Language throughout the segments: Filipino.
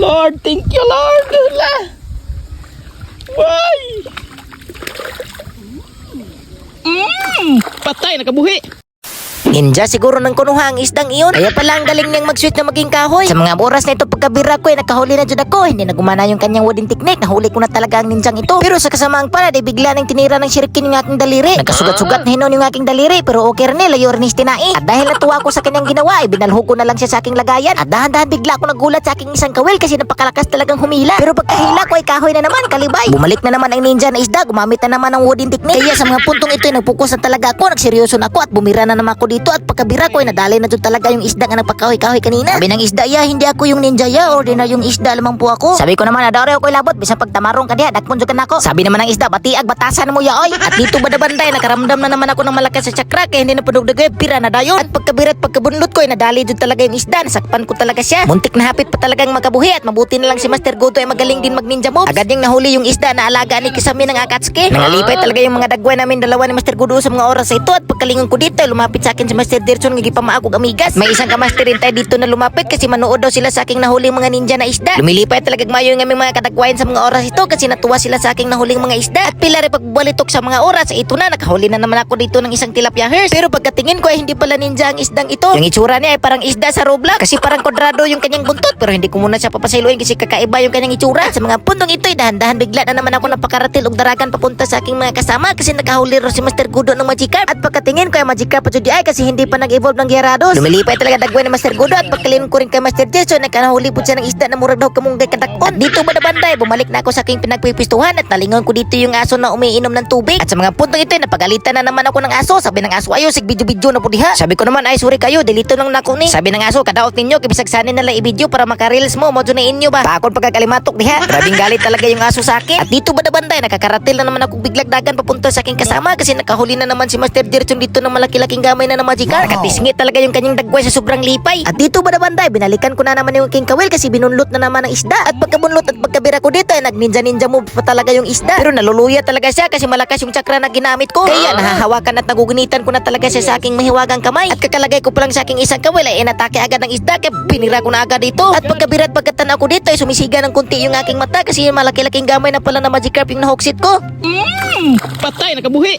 Lord. Thank you, Lord. Hala. Why? Patay, nakabuhi. Ninja siguro ng kunuha ang isdang iyon. Kaya pala ang galing niyang mag-switch na maging kahoy. Sa mga oras na ito pagkabira ko nakahuli na dyan ako. Hindi na gumana yung kanyang wooden technique. Nahuli ko na talaga ang ninjang ito. Pero sa kasamaang pala, bigla nang tinira ng shuriken yung aking daliri. Nagkasugat-sugat na hinon yung aking daliri. Pero okay rin layo rin istinai. At dahil natuwa ko sa kanyang ginawa, binalho ko na lang siya sa aking lagayan. At dahan-dahan bigla ako nagulat sa aking isang kawil kasi napakalakas talagang humila. Pero pagkahila ko ay kahoy na naman, kalibay. Bumalik na naman ang ninja na isda. Gumamit na naman ng wooden technique. Kaya sa mga puntong ito ay nagpukus na talaga ako. Nagseryoso na ako at bumira na naman ako dito. At pagkabira ko nadali na doon talaga yung isda nga nagpakahoy-kahoy kanina. Sabi ng isda, hindi ako yung ninja ordinaryong isda lamang po ako. Sabi ko naman, adore ako labot, bisan pagtamarong ka diha, dakpon ka na ako. Sabi naman ng isda, batiag batasan mo oy. At dito badabanday, nakaramdam na naman ako ng malakas sa chakra, kaya hindi na padugdugay, pira na dayon. At pagkabirat pagkabunlot ko, nadali doon talaga yung isda, nasakpan ko talaga siya. Muntik na hapit pa talagang magabuhi at mabuti na lang si Master Godo ay magaling din mag ninja moves. Agad niyang nahuli yung isda na alaga ni Kisame ng Akatsuki. Nangalipay talaga yung mga dagway namin dalawa ni Master Godo sa mga oras sa ito. At pagkalingon ko dito, lumapit sa akin si Master Dirson nga gipamaagog amigas. May isang kamaster rin tayo dito na lumapit kasi manood daw sila sa aking nahuling mga ninja na isda. Lumilipay talaga mayo yung aming mga kadagwayan sa mga oras ito kasi natuwa sila sa aking nahuling mga isda. At pila rin pagbalitok sa mga oras, ito na, nakahuli na naman ako dito ng isang tilapia hers. Pero pagkatingin ko ay hindi pala ninja ang isdang ito. Yung itsura niya ay parang isda sa Roblox kasi parang kwadrado yung kanyang buntot. Pero hindi ko muna siya papasiluin kasi kakaiba yung kanyang itsura. At sa mga puntong ito ay dahan-dahan bigla na naman ako napakaratil og daragan papunta sa aking mga kasama kasi nakahuli rin si Master Godo ng Magikarp. At pagkatingin ko ay Magikarp pa ay kasi hindi pa nag-evolve ng Gyarados. Lumilipay talaga dagway ni Master Godo at pagkalin ko rin kay Master Jason nakahuli po siya ng isda na murag daw kamunggay kadakpon. At dito badabanday, bumalik na ako sa aking pinagpipistuhan at nalingon ko dito yung aso na umiinom ng tubig. At sa mga puntong ito napagalitan na naman ako ng aso. Sabi ng aso, ayo sig video-video na po diha. Sabi ko naman, ay sorry kayo, delito lang nako ni. Sabi ng aso, kadaot ninyo kibisagsanin na lang i-video para maka-reels mo mo na inyo ba. Pakon pagkakalimatok diha. Grabing galit talaga yung aso sa akin. At dito badabanday, nakakaratil na naman ako biglag dagan papunta sa aking kasama kasi nakahuli na naman si Master Jason dito ng malaki-laking gamay na Magikarp. Nakatisngit talaga yung kanyang dagway sa sobrang lipay. At dito badabanday, binalikan ko na naman yung king kawil kasi binunlot na naman ang isda. At pagkabunlot at pagkabira ko dito ay nag-ninja move pa talaga yung isda. Pero naluluya talaga siya kasi malakas yung chakra na ginamit ko. Kaya nahahawakan at nagugunitan ko na talaga siya sa aking mahiwagang kamay. At kakalagay ko pa lang sa aking isang kawil ay inatake agad ng isda kaya binira ko na agad dito. At pagkabira at pagkatanaw ko dito ay sumisiga ng kunti yung aking mata kasi yung malaki-laking gamay na pala na Magikarp yung nahoksit ko. Patay, nakabuhi.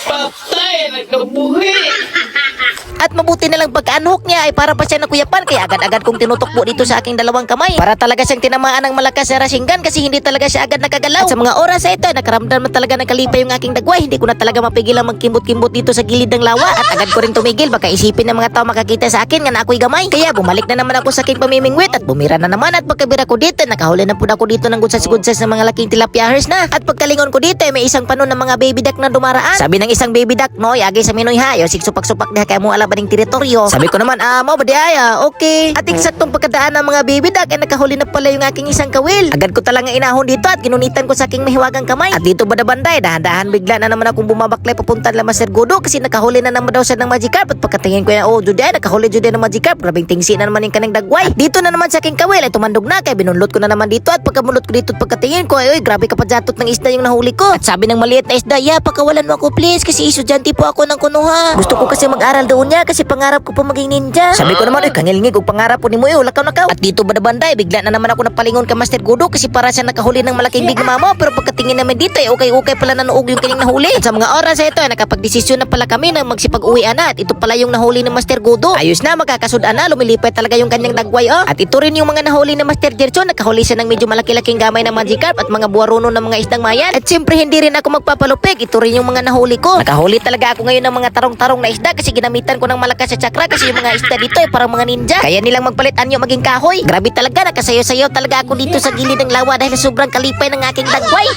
Patay, nakabuhi. At mabuti na lang pagka-unhook niya ay para pa siya nakuyapan kaya agad-agad kong tinutokbo dito sa aking dalawang kamay para talaga siyang tinamaan ng malakas na Rasengan kasi hindi talaga siya agad nakagalaw. At sa mga oras na ito nakaramdam na talaga ng kalipay yung aking dagway. Hindi ko na talaga mapigil ang magkimbot-kimbot dito sa gilid ng lawa at agad ko rin tumigil baka isipin ng mga tao makakita sa akin nga na ako'y gamay. Kaya bumalik na naman ako sa aking pamimingwit at bumira na naman at pagkabira ko dito nakahuli na po ako dito ng gutsas-gutsas ng mga laking tilapia hers na. At pagkalingon ko dito ay may isang panon ng mga baby duck na dumaraan. Sabi ng isang baby duck, no, agay sa minoy ha, yo sigsupak-supak diha kay mo ala bading teritoryo. Sabi ko naman, mo ba diaya? Okay. At eksaktong pagkadaan ng mga baby duck ay nakahuli na pala yung aking isang kawil. Agad ko talaga inahon dito at ginunitan ko sa aking mahiwagang kamay. At dito badabanday, dahan-dahan bigla na naman akong bumabaklay papunta la Master Godo kasi nakahuli na naman daw siya ng Magikarp. At pagkatingin ko yan, Juday, nakahuli Juday ng Magikarp. Grabing tingsi na naman yung kanang dagway. At dito na naman sa aking kawil ay tumandog na kaya binunlot ko na naman dito. At pagkamulot ko dito at pagkatingin ko ay, grabe kapadyatot ng isda yung nahuli ko. At sabi ng maliit na isda, pakawalan mo ako please kasi estudyante po ako ng kunuha. Gusto ko kasi mag-aral doon niya kasi pangarap ko po maging ninja. Sabi ko naman, kangilngig og pangarap po ni mo lakaw. At dito badabanday, bigla na naman ako napalingon kay Master Godo kasi para siya nakahuli ng malaking big mama. Pero pagkatingin naman dito ay okay pala na nuog yung kanyang nahuli. At sa mga oras ito ay nakapagdesisyon na pala kami na magsipag-uwian na. At ito pala yung nahuli ng Master Godo. Ayos na, magkakasudan na, lumilipay talaga yung kanyang dagway. At ito rin yung mga nahuli ng Master Jason. Nakahuli siya ng medyo malaki-laking gamay ng Magikarp at mga buwarono ng mga isdang mayan. At siyempre hindi rin ako magpapalupig. Ito rin yung mga nahuli ko. Nakahuli talaga ako ngayon ng mga tarong-tarong na isda kasi ginamitan ko ng malakas sa chakra kasi yung mga isda dito ay parang mga ninja. Kaya nilang magpalit anyo maging kahoy. Grabe talaga, nakasayo-sayo talaga ako dito sa gilid ng lawa dahil sobrang kalipay ng aking dagway.